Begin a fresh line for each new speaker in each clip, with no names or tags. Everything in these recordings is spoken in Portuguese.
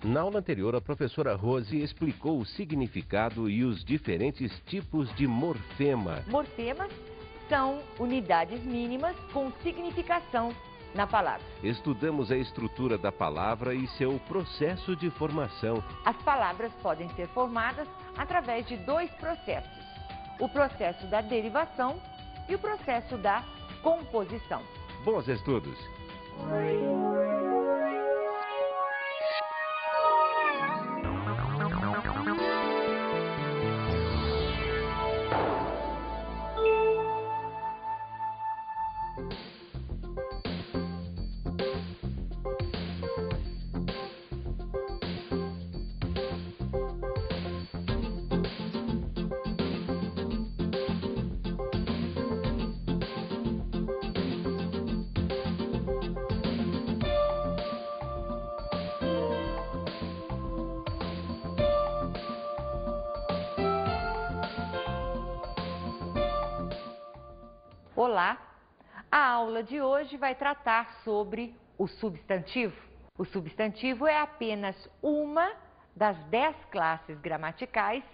Na aula anterior, a professora Rose explicou o significado e os diferentes tipos de morfema.
Morfemas são unidades mínimas com significação na palavra.
Estudamos a estrutura da palavra e seu processo de formação.
As palavras podem ser formadas através de dois processos: o processo da derivação e o processo da composição.
Bons estudos!
Olá! A aula de hoje vai tratar sobre o substantivo. O substantivo é apenas uma das 10 classes gramaticais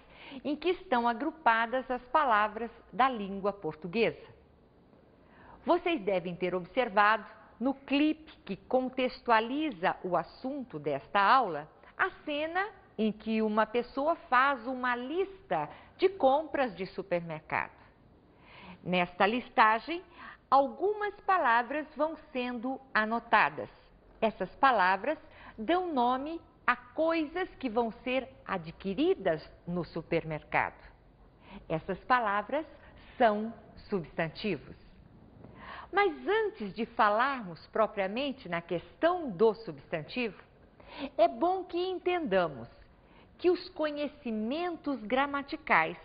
em que estão agrupadas as palavras da língua portuguesa. Vocês devem ter observado no clipe que contextualiza o assunto desta aula a cena em que uma pessoa faz uma lista de compras de supermercado. Nesta listagem, algumas palavras vão sendo anotadas. Essas palavras dão nome a coisas que vão ser adquiridas no supermercado. Essas palavras são substantivos. Mas antes de falarmos propriamente na questão do substantivo, é bom que entendamos que os conhecimentos gramaticais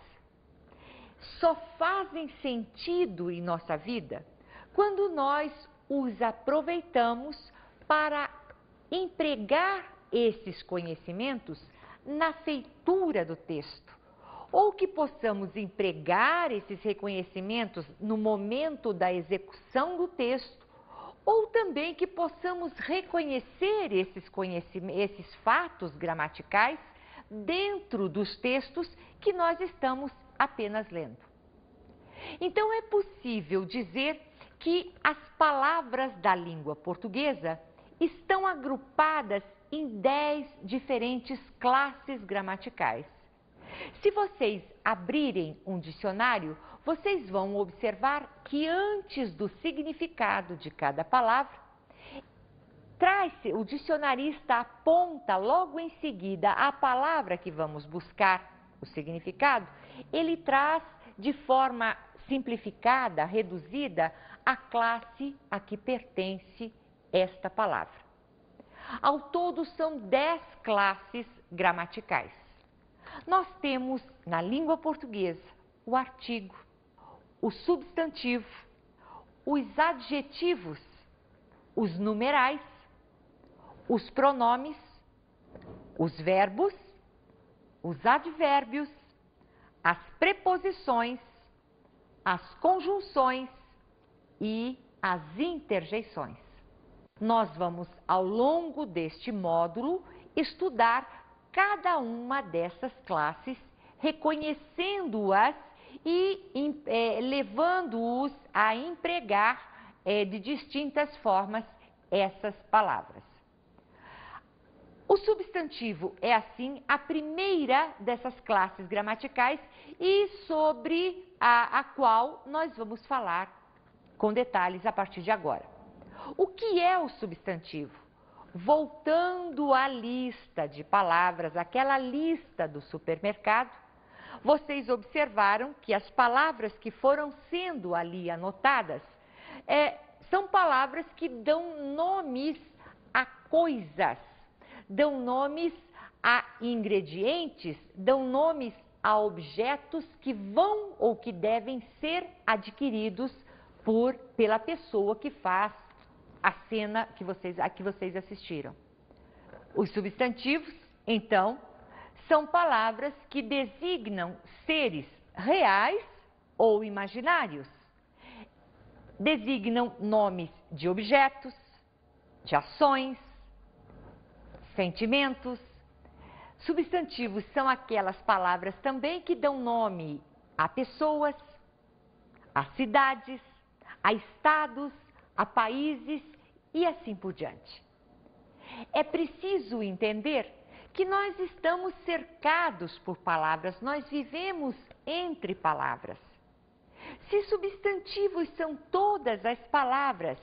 só fazem sentido em nossa vida quando nós os aproveitamos para empregar esses conhecimentos na feitura do texto, ou que possamos empregar esses reconhecimentos no momento da execução do texto, ou também que possamos reconhecer esses fatos gramaticais dentro dos textos que nós estamos apenas lendo. Então, é possível dizer que as palavras da língua portuguesa estão agrupadas em 10 diferentes classes gramaticais. Se vocês abrirem um dicionário, vocês vão observar que antes do significado de cada palavra, o dicionarista aponta logo em seguida a palavra que vamos buscar o significado. Ele traz de forma simplificada, reduzida, a classe a que pertence esta palavra. Ao todo, são 10 classes gramaticais. Nós temos na língua portuguesa o artigo, o substantivo, os adjetivos, os numerais, os pronomes, os verbos, os advérbios, as preposições, as conjunções e as interjeições. Nós vamos, ao longo deste módulo, estudar cada uma dessas classes, reconhecendo-as e levando-os a empregar de distintas formas essas palavras. O substantivo é, assim, a primeira dessas classes gramaticais e sobre a qual nós vamos falar com detalhes a partir de agora. O que é o substantivo? Voltando à lista de palavras, aquela lista do supermercado, vocês observaram que as palavras que foram sendo ali anotadas são palavras que dão nomes a coisas, dão nomes a ingredientes, dão nomes a objetos que vão ou que devem ser adquiridos pela pessoa que faz a cena a que vocês assistiram. Os substantivos, então, são palavras que designam seres reais ou imaginários. Designam nomes de objetos, de ações, sentimentos, Substantivos são aquelas palavras também que dão nome a pessoas, a cidades, a estados, a países e assim por diante. É preciso entender que nós estamos cercados por palavras, nós vivemos entre palavras. Se substantivos são todas as palavras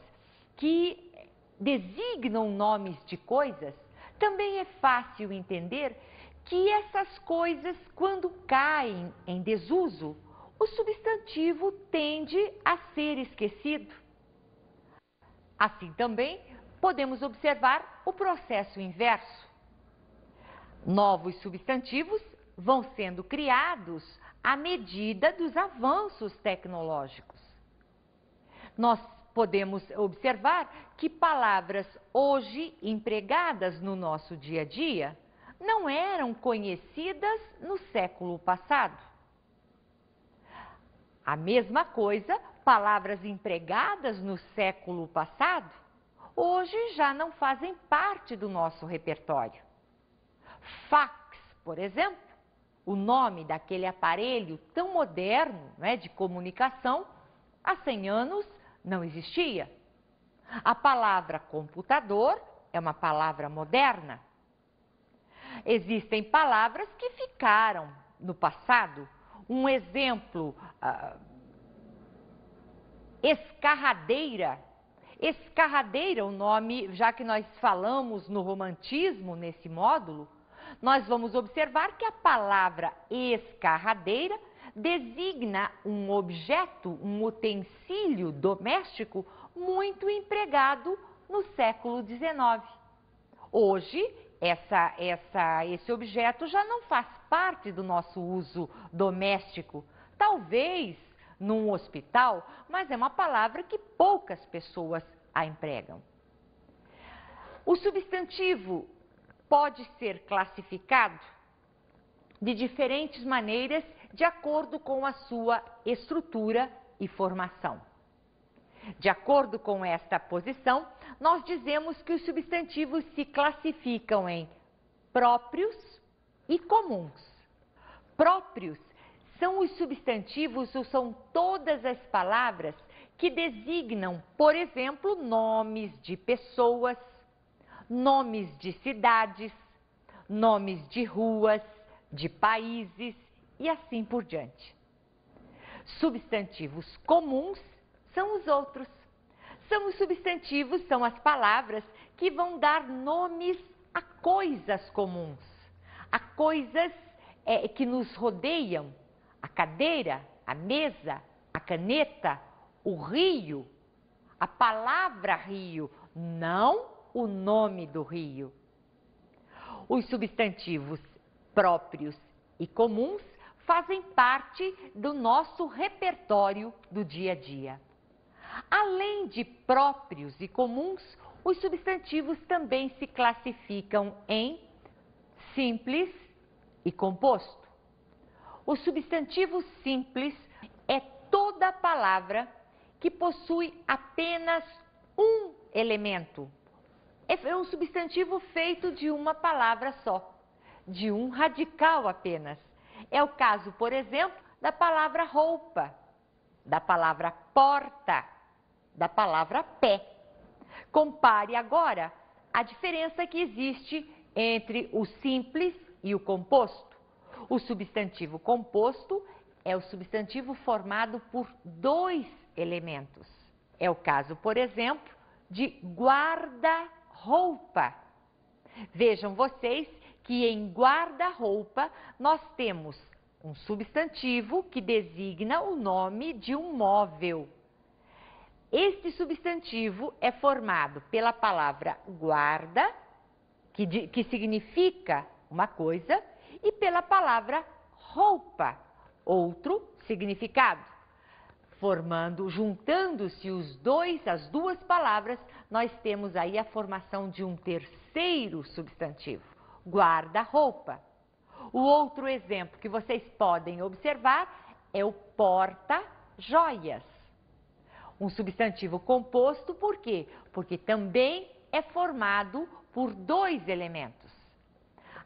que designam nomes de coisas, também é fácil entender que essas coisas, quando caem em desuso, o substantivo tende a ser esquecido. Assim também podemos observar o processo inverso. Novos substantivos vão sendo criados à medida dos avanços tecnológicos. Nós podemos observar que palavras hoje empregadas no nosso dia a dia não eram conhecidas no século passado. A mesma coisa, palavras empregadas no século passado, hoje já não fazem parte do nosso repertório. Fax, por exemplo, o nome daquele aparelho tão moderno, de comunicação, há 100 anos não existia. A palavra computador é uma palavra moderna. Existem palavras que ficaram no passado. Um exemplo, escarradeira. Escarradeira, o nome, já que nós falamos no romantismo nesse módulo, nós vamos observar que a palavra escarradeira designa um objeto, um utensílio doméstico muito empregado no século XIX. Hoje, esse objeto já não faz parte do nosso uso doméstico. Talvez num hospital, mas é uma palavra que poucas pessoas a empregam. O substantivo pode ser classificado de diferentes maneiras de acordo com a sua estrutura e formação. De acordo com esta posição, nós dizemos que os substantivos se classificam em próprios e comuns. Próprios são os substantivos ou são todas as palavras que designam, por exemplo, nomes de pessoas, nomes de cidades, nomes de ruas, de países e assim por diante. Substantivos comuns são os outros. São os substantivos, são as palavras que vão dar nomes a coisas comuns, a coisas que nos rodeiam, a cadeira, a mesa, a caneta, o rio, a palavra rio, não o nome do rio. Os substantivos próprios e comuns fazem parte do nosso repertório do dia a dia. Além de próprios e comuns, os substantivos também se classificam em simples e composto. O substantivo simples é toda palavra que possui apenas um elemento. É um substantivo feito de uma palavra só, de um radical apenas. É o caso, por exemplo, da palavra roupa, da palavra porta, da palavra pé. Compare agora a diferença que existe entre o simples e o composto. O substantivo composto é o substantivo formado por dois elementos. É o caso, por exemplo, de guarda-roupa. Vejam vocês que em guarda-roupa nós temos um substantivo que designa o nome de um móvel. Este substantivo é formado pela palavra guarda, que significa uma coisa, e pela palavra roupa, outro significado. Juntando-se as duas palavras, nós temos aí a formação de um terceiro substantivo, guarda-roupa. O outro exemplo que vocês podem observar é o porta-joias. Um substantivo composto, por quê? Porque também é formado por dois elementos.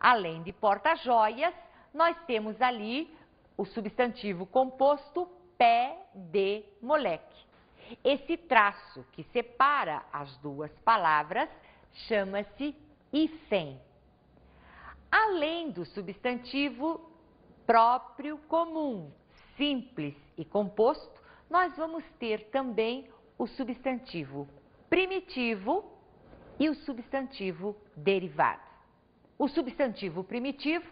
Além de porta-joias, nós temos ali o substantivo composto pé de moleque. Esse traço que separa as duas palavras chama-se hífen. Além do substantivo próprio, comum, simples e composto, nós vamos ter também o substantivo primitivo e o substantivo derivado. O substantivo primitivo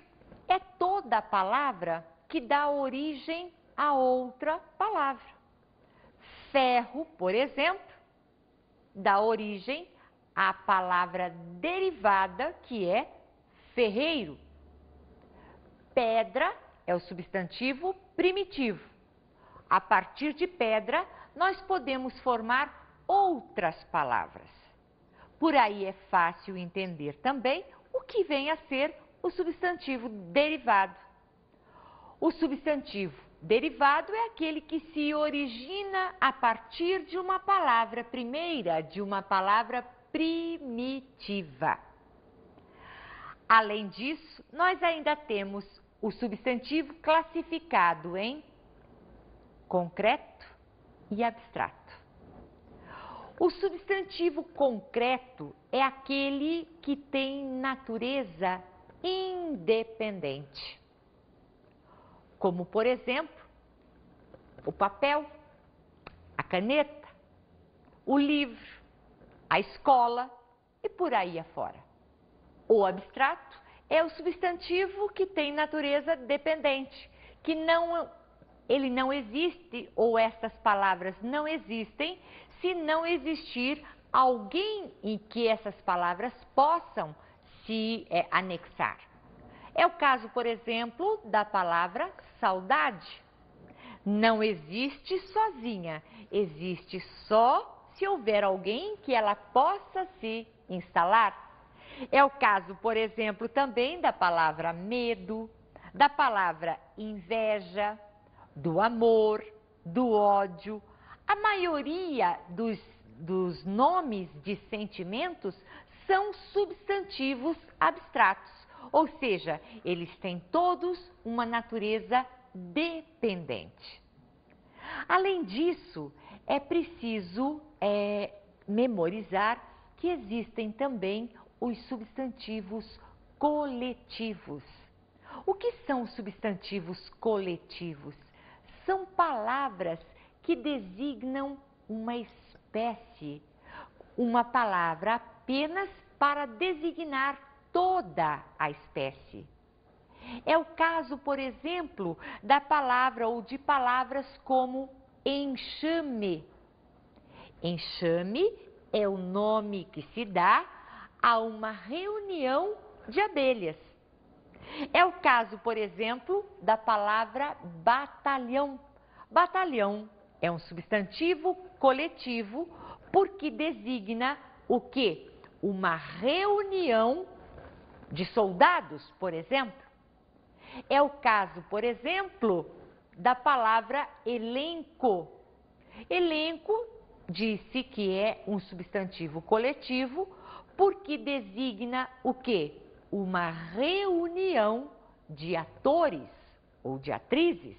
é toda a palavra que dá origem a outra palavra. Ferro, por exemplo, dá origem à palavra derivada, que é ferreiro. Pedra é o substantivo primitivo. A partir de pedra, nós podemos formar outras palavras. Por aí é fácil entender também o que vem a ser o substantivo derivado. O substantivo derivado é aquele que se origina a partir de uma palavra primeira, de uma palavra primitiva. Além disso, nós ainda temos o substantivo classificado em concreto e abstrato. O substantivo concreto é aquele que tem natureza independente, como, por exemplo, o papel, a caneta, o livro, a escola e por aí afora. O abstrato é o substantivo que tem natureza dependente, que ele não existe, ou estas palavras não existem, se não existir alguém em que essas palavras possam se anexar. É o caso, por exemplo, da palavra saudade. Não existe sozinha, existe só se houver alguém que ela possa se instalar. É o caso, por exemplo, também da palavra medo, da palavra inveja, do amor, do ódio. A maioria dos nomes de sentimentos são substantivos abstratos, ou seja, eles têm todos uma natureza dependente. Além disso, é preciso memorizar que existem também os substantivos coletivos. O que são os substantivos coletivos? São palavras que designam uma espécie, uma palavra apenas para designar toda a espécie. É o caso, por exemplo, da palavra ou de palavras como enxame. Enxame é o nome que se dá a uma reunião de abelhas. É o caso, por exemplo, da palavra batalhão. Batalhão é um substantivo coletivo porque designa o quê? Uma reunião de soldados, por exemplo. É o caso, por exemplo, da palavra elenco. Elenco disse que é um substantivo coletivo porque designa o quê? Uma reunião de atores ou de atrizes.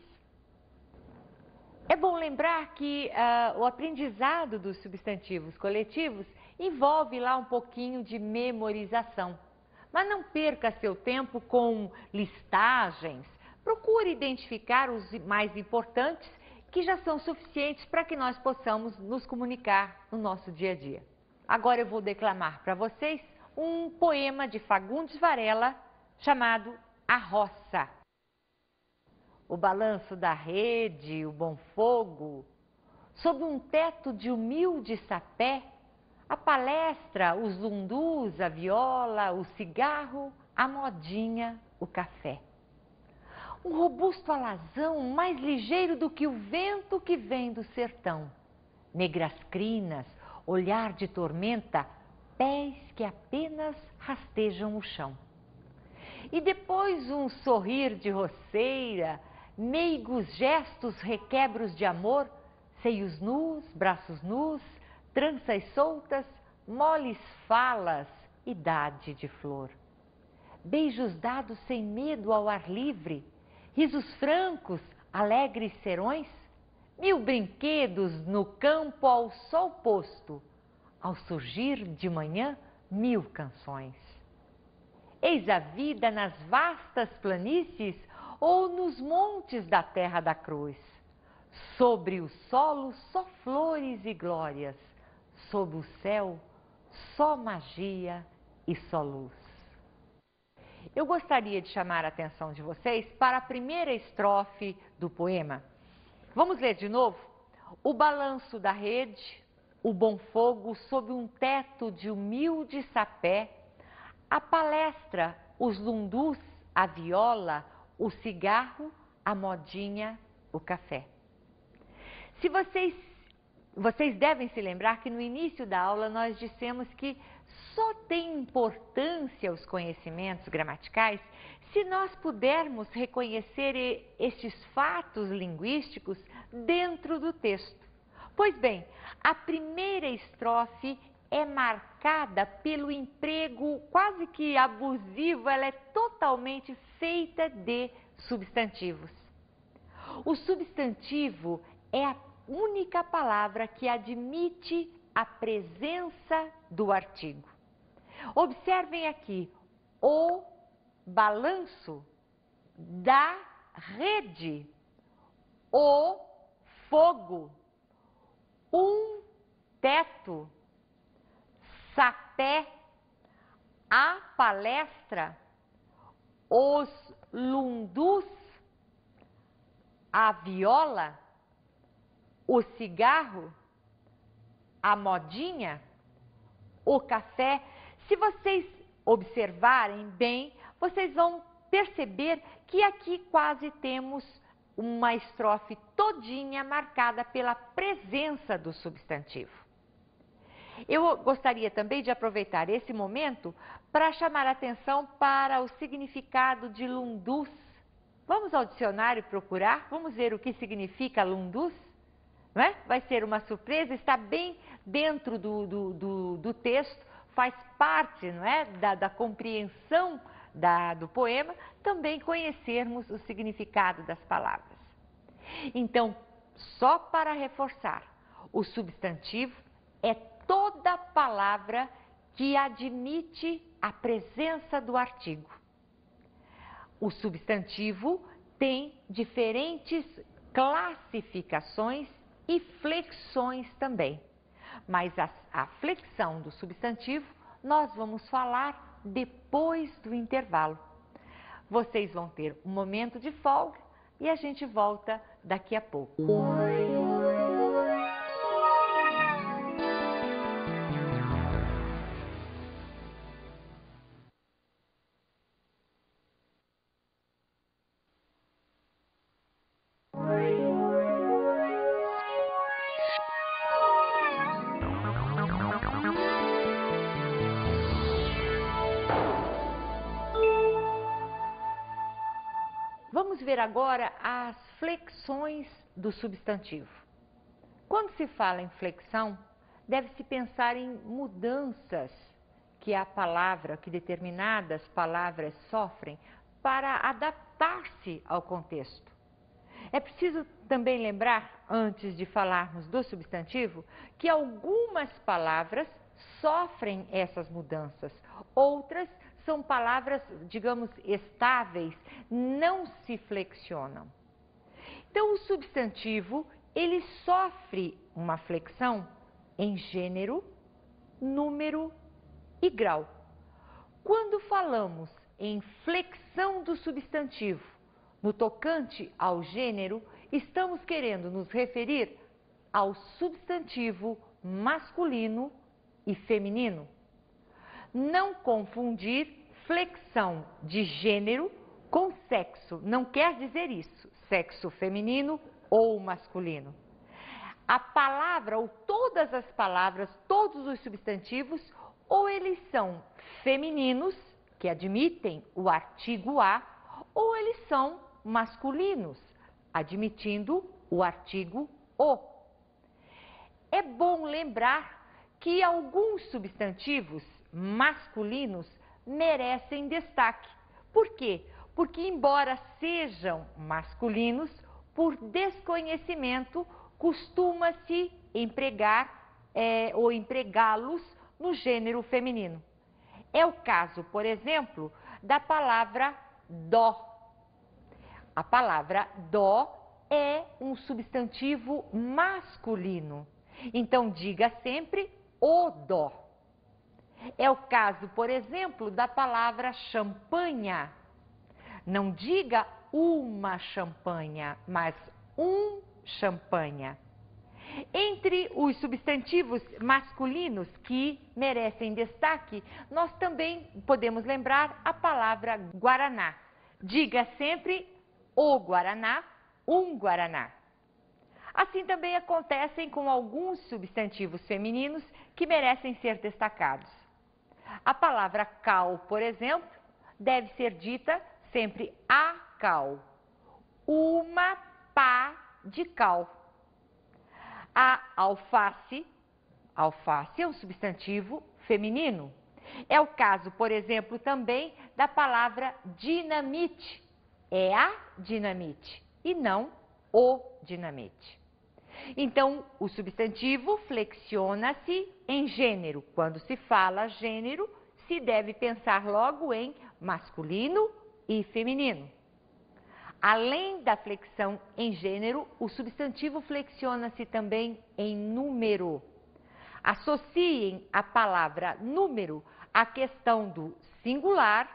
É bom lembrar que o aprendizado dos substantivos coletivos envolve lá um pouquinho de memorização. Mas não perca seu tempo com listagens. Procure identificar os mais importantes que já são suficientes para que nós possamos nos comunicar no nosso dia a dia. Agora eu vou declamar para vocês um poema de Fagundes Varela chamado A Roça. O balanço da rede, o bom fogo, sob um teto de humilde sapé, a palestra, os lundus, a viola, o cigarro, a modinha, o café. Um robusto alazão mais ligeiro do que o vento que vem do sertão. Negras crinas, olhar de tormenta, pés que apenas rastejam o chão. E depois um sorrir de roceira, meigos gestos, requebros de amor, seios nus, braços nus, tranças soltas, moles falas, idade de flor. beijos dados sem medo ao ar livre, risos francos, alegres serões, 1000 brinquedos no campo ao sol posto, ao surgir de manhã 1000 canções. Eis a vida nas vastas planícies ou nos montes da terra da cruz. Sobre o solo só flores e glórias, sob o céu só magia e só luz. Eu gostaria de chamar a atenção de vocês para a primeira estrofe do poema. Vamos ler de novo? O balanço da rede, o bom fogo sob um teto de humilde sapé, a palestra, os lundus, a viola, o cigarro, a modinha, o café. Se vocês devem se lembrar que no início da aula nós dissemos que só tem importância os conhecimentos gramaticais se nós pudermos reconhecer estes fatos linguísticos dentro do texto. Pois bem, a primeira estrofe é marcada pelo emprego quase que abusivo, ela é totalmente feita de substantivos. O substantivo é a única palavra que admite a presença do artigo. Observem aqui, o balanço da rede, o fogo, um teto, sapé, a palestra, os lundus, a viola, o cigarro, a modinha, o café. Se vocês observarem bem, vocês vão perceber que aqui quase temos uma estrofe todinha marcada pela presença do substantivo. Eu gostaria também de aproveitar esse momento para chamar a atenção para o significado de lundus. Vamos ao dicionário procurar, vamos ver o que significa lundus? Não é? Vai ser uma surpresa, está bem dentro do texto, faz parte, não é, da compreensão do poema, também conhecermos o significado das palavras. Então, só para reforçar, o substantivo é toda palavra que admite a presença do artigo. O substantivo tem diferentes classificações e flexões também. Mas a flexão do substantivo nós vamos falar depois do intervalo. Vocês vão ter um momento de folga e a gente volta daqui a pouco. Vamos ver agora as flexões do substantivo. Quando se fala em flexão, deve-se pensar em mudanças que a palavra, que determinadas palavras sofrem para adaptar-se ao contexto. É preciso também lembrar, antes de falarmos do substantivo, que algumas palavras sofrem essas mudanças, outras são palavras, digamos, estáveis, não se flexionam. Então, o substantivo, ele sofre uma flexão em gênero, número e grau. Quando falamos em flexão do substantivo, no tocante ao gênero, estamos querendo nos referir ao substantivo masculino e feminino. Não confundir flexão de gênero com sexo, não quer dizer isso, sexo feminino ou masculino. A palavra, ou todas as palavras, todos os substantivos, ou eles são femininos, que admitem o artigo a, ou eles são masculinos, admitindo o artigo o. É bom lembrar que alguns substantivos masculinos merecem destaque, Por quê? Porque, embora sejam masculinos, por desconhecimento, costuma-se empregar ou empregá-los no gênero feminino. É o caso, por exemplo, da palavra dó. A palavra dó é um substantivo masculino. Então, diga sempre o dó. É o caso, por exemplo, da palavra champanha. Não diga uma champanha, mas um champanha. Entre os substantivos masculinos que merecem destaque, nós também podemos lembrar a palavra guaraná. Diga sempre o guaraná, um guaraná. Assim também acontecem com alguns substantivos femininos que merecem ser destacados. A palavra cal, por exemplo, deve ser dita sempre a cal. Uma pá de cal. A alface, alface é um substantivo feminino. É o caso, por exemplo, também da palavra dinamite. É a dinamite e não o dinamite. Então, o substantivo flexiona-se em gênero. Quando se fala gênero, se deve pensar logo em masculino e feminino. Além da flexão em gênero, o substantivo flexiona-se também em número. Associem a palavra número à questão do singular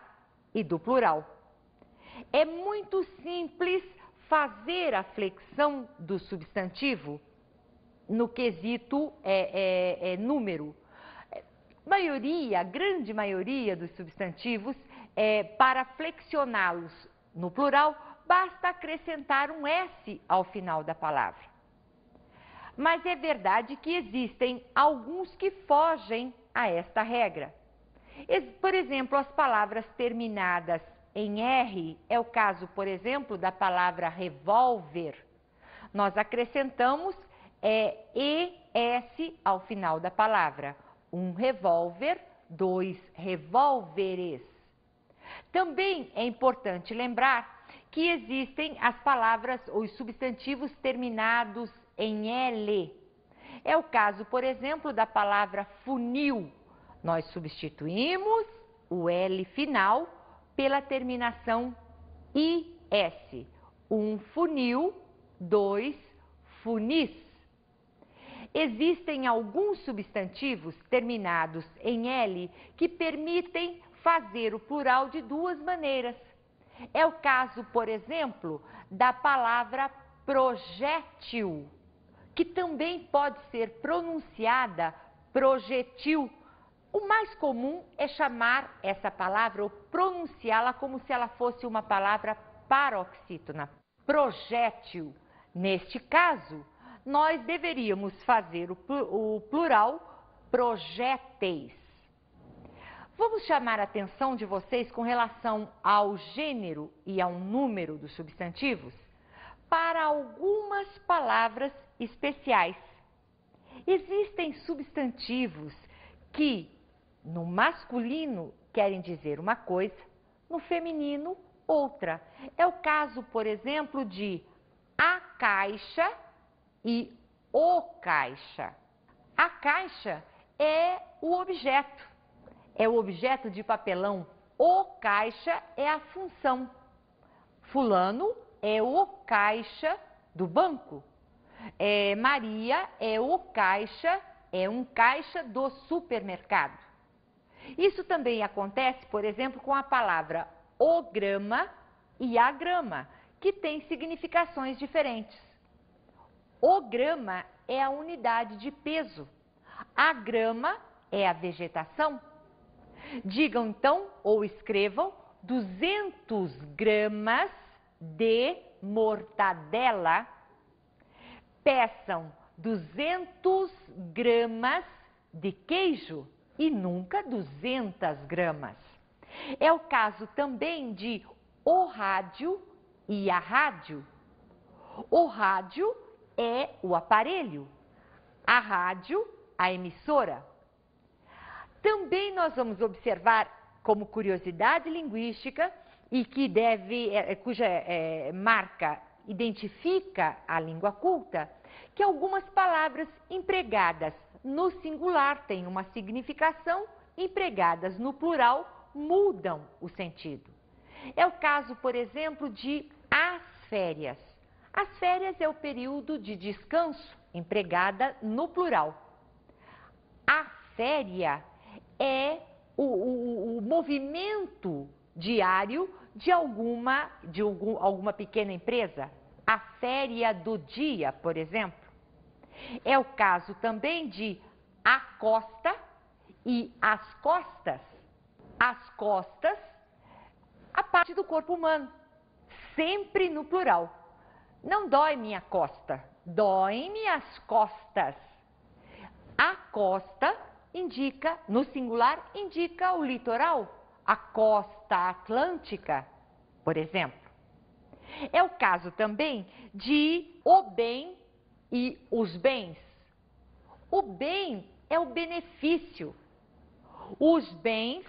e do plural. É muito simples fazer a flexão do substantivo no quesito número. A grande maioria dos substantivos, para flexioná-los no plural, basta acrescentar um S ao final da palavra. Mas é verdade que existem alguns que fogem a esta regra. Por exemplo, as palavras terminadas em R, é o caso, por exemplo, da palavra revólver. Nós acrescentamos ES ao final da palavra. Um revólver, dois revólveres. Também é importante lembrar que existem as palavras ou os substantivos terminados em L. É o caso, por exemplo, da palavra funil. Nós substituímos o L final pela terminação IS. Um funil, dois funis. Existem alguns substantivos terminados em L que permitem fazer o plural de duas maneiras. É o caso, por exemplo, da palavra projétil, que também pode ser pronunciada projetil. O mais comum é chamar essa palavra ou pronunciá-la como se ela fosse uma palavra paroxítona, projétil. Neste caso, nós deveríamos fazer o plural projéteis. Vamos chamar a atenção de vocês com relação ao gênero e ao número dos substantivos para algumas palavras especiais. Existem substantivos que no masculino querem dizer uma coisa, no feminino outra. É o caso, por exemplo, de a caixa e o caixa. A caixa é o objeto. É o objeto de papelão. O caixa é a função. Fulano é o caixa do banco. Maria é o caixa, é um caixa do supermercado. Isso também acontece, por exemplo, com a palavra o grama e a grama, que têm significações diferentes. O grama é a unidade de peso. A grama é a vegetação. Digam então, ou escrevam, 200 gramas de mortadela. Peçam 200 gramas de queijo e nunca 200 gramas. É o caso também de o rádio e a rádio. O rádio é o aparelho, a rádio, a emissora. Também nós vamos observar, como curiosidade linguística, e que cuja marca identifica a língua culta, que algumas palavras empregadas no singular têm uma significação, empregadas no plural mudam o sentido. É o caso, por exemplo, de as férias. As férias é o período de descanso, empregada no plural. A féria é o movimento diário de alguma pequena empresa. A féria do dia, por exemplo. É o caso também de a costa e as costas. As costas, a parte do corpo humano, sempre no plural. Não dói minha costa, dói-me as costas. A costa indica, no singular, indica o litoral, a costa atlântica, por exemplo. É o caso também de o bem e os bens. O bem é o benefício, os bens,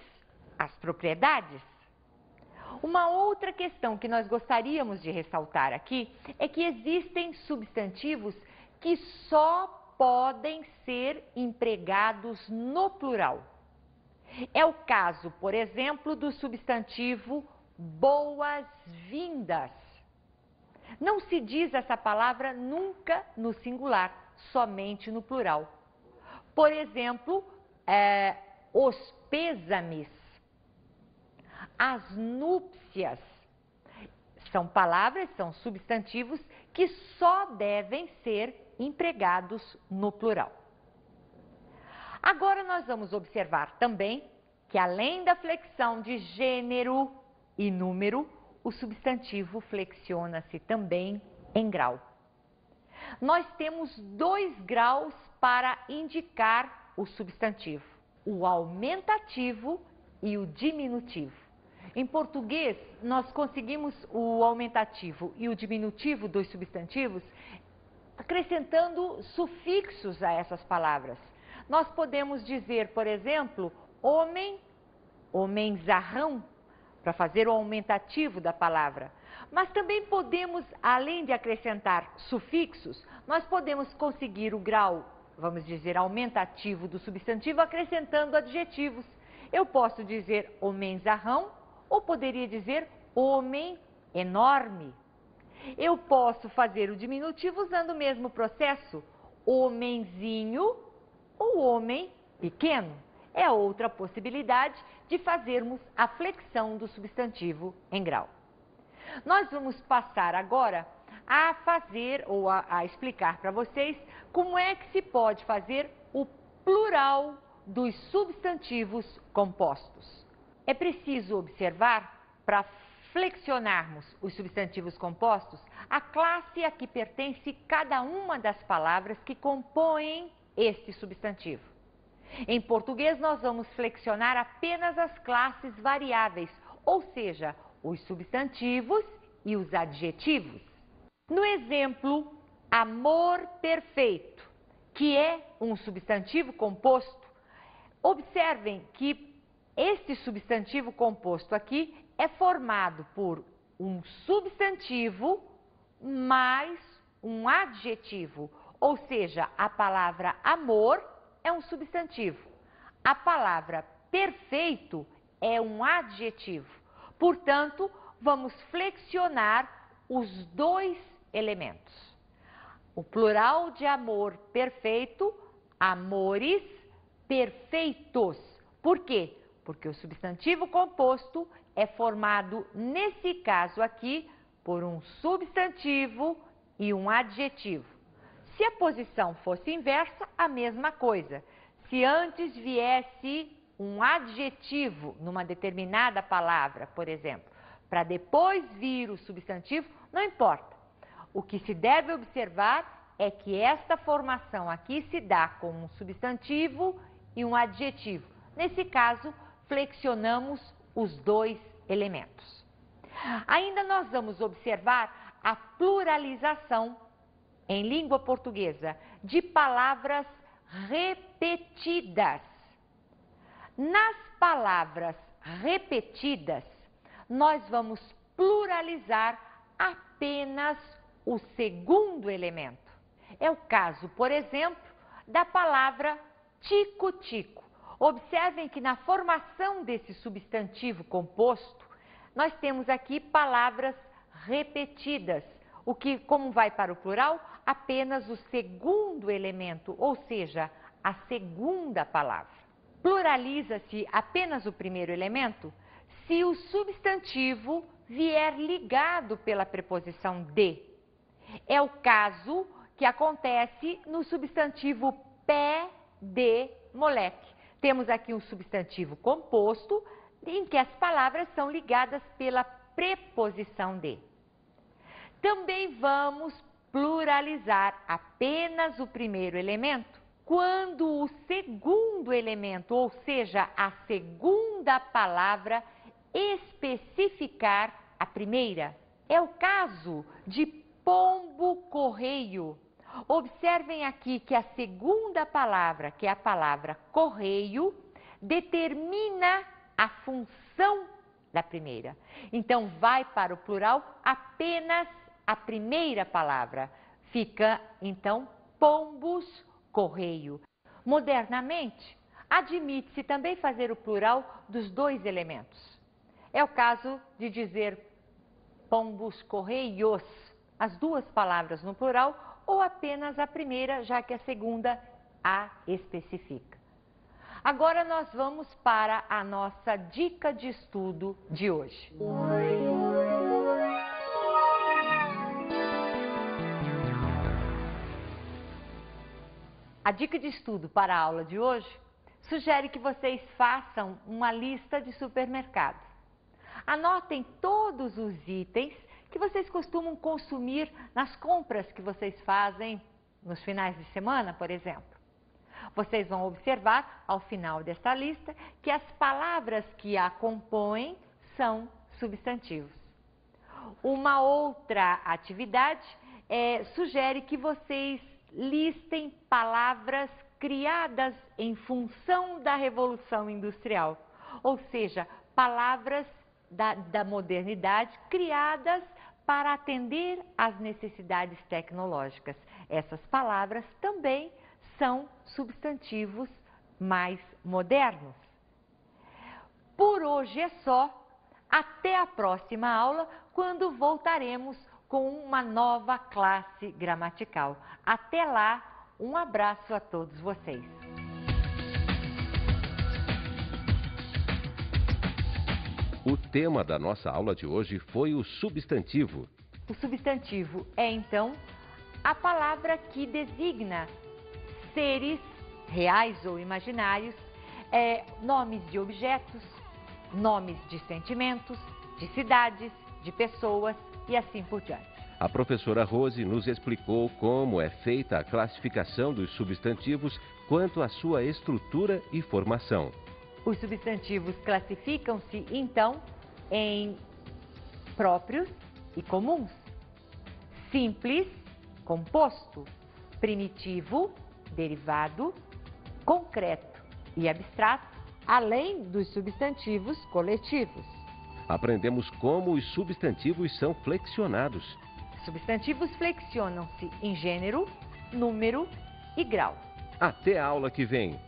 as propriedades. Uma outra questão que nós gostaríamos de ressaltar aqui é que existem substantivos que só podem ser empregados no plural. É o caso, por exemplo, do substantivo boas-vindas. Não se diz essa palavra nunca no singular, somente no plural. Por exemplo, os pêsames, as núpcias, são palavras, são substantivos que só devem ser empregados no plural. Agora nós vamos observar também que além da flexão de gênero e número, o substantivo flexiona-se também em grau. Nós temos 2 graus para indicar o substantivo, o aumentativo e o diminutivo. Em português, nós conseguimos o aumentativo e o diminutivo dos substantivos acrescentando sufixos a essas palavras. Nós podemos dizer, por exemplo, homem, homenzarrão, para fazer o aumentativo da palavra. Mas também podemos, além de acrescentar sufixos, nós podemos conseguir o grau, vamos dizer, aumentativo do substantivo acrescentando adjetivos. Eu posso dizer homenzarrão ou poderia dizer homem enorme. Eu posso fazer o diminutivo usando o mesmo processo, homenzinho ou homem pequeno. É outra possibilidade de fazermos a flexão do substantivo em grau. Nós vamos passar agora a fazer ou a explicar para vocês como é que se pode fazer o plural dos substantivos compostos. É preciso observar, para flexionarmos os substantivos compostos, a classe a que pertence cada uma das palavras que compõem este substantivo. Em português, nós vamos flexionar apenas as classes variáveis, ou seja, os substantivos e os adjetivos. No exemplo, amor perfeito, que é um substantivo composto, observem que este substantivo composto aqui é formado por um substantivo mais um adjetivo, ou seja, a palavra amor é um substantivo, a palavra perfeito é um adjetivo. Portanto, vamos flexionar os 2 elementos. O plural de amor perfeito, amores perfeitos. Por quê? Porque o substantivo composto é formado, nesse caso aqui, por um substantivo e um adjetivo. Se a posição fosse inversa, a mesma coisa. Se antes viesse um adjetivo numa determinada palavra, por exemplo, para depois vir o substantivo, não importa. O que se deve observar é que esta formação aqui se dá com um substantivo e um adjetivo. Nesse caso, flexionamos os 2 elementos. Ainda nós vamos observar a pluralização em língua portuguesa de palavras repetidas. Nas palavras repetidas, nós vamos pluralizar apenas o segundo elemento. É o caso, por exemplo, da palavra tico-tico. Observem que na formação desse substantivo composto, nós temos aqui palavras repetidas, o que, como vai para o plural, apenas o segundo elemento, ou seja, a segunda palavra. Pluraliza-se apenas o primeiro elemento se o substantivo vier ligado pela preposição de. É o caso que acontece no substantivo pé de moleque. Temos aqui um substantivo composto em que as palavras são ligadas pela preposição de. Também vamos pluralizar apenas o primeiro elemento quando o segundo elemento, ou seja, a segunda palavra, especificar a primeira. É o caso de pombo-correio. Observem aqui que a segunda palavra, que é a palavra correio, determina a função da primeira. Então, vai para o plural apenas a primeira palavra. Fica, então, pombos-correio. Modernamente, admite-se também fazer o plural dos dois elementos. É o caso de dizer pombos-correios, as duas palavras no plural, ou apenas a primeira, já que a segunda a especifica. Agora nós vamos para a nossa dica de estudo de hoje. A dica de estudo para a aula de hoje sugere que vocês façam uma lista de supermercados. Anotem todos os itens que vocês costumam consumir nas compras que vocês fazem nos finais de semana, por exemplo. Vocês vão observar, ao final desta lista, que as palavras que a compõem são substantivos. Uma outra atividade sugere que vocês listem palavras criadas em função da Revolução Industrial, ou seja, palavras da modernidade criadas para atender às necessidades tecnológicas. Essas palavras também são substantivos mais modernos. Por hoje é só. Até a próxima aula, quando voltaremos com uma nova classe gramatical. Até lá, um abraço a todos vocês.
O tema da nossa aula de hoje foi o substantivo.
O substantivo é, então, a palavra que designa seres reais ou imaginários, nomes de objetos, nomes de sentimentos, de cidades, de pessoas e assim por diante.
A professora Rose nos explicou como é feita a classificação dos substantivos quanto à sua estrutura e formação.
Os substantivos classificam-se, então, em próprios e comuns, simples, composto, primitivo, derivado, concreto e abstrato, além dos substantivos coletivos.
Aprendemos como os substantivos são flexionados.
Substantivos flexionam-se em gênero, número e grau.
Até a aula que vem!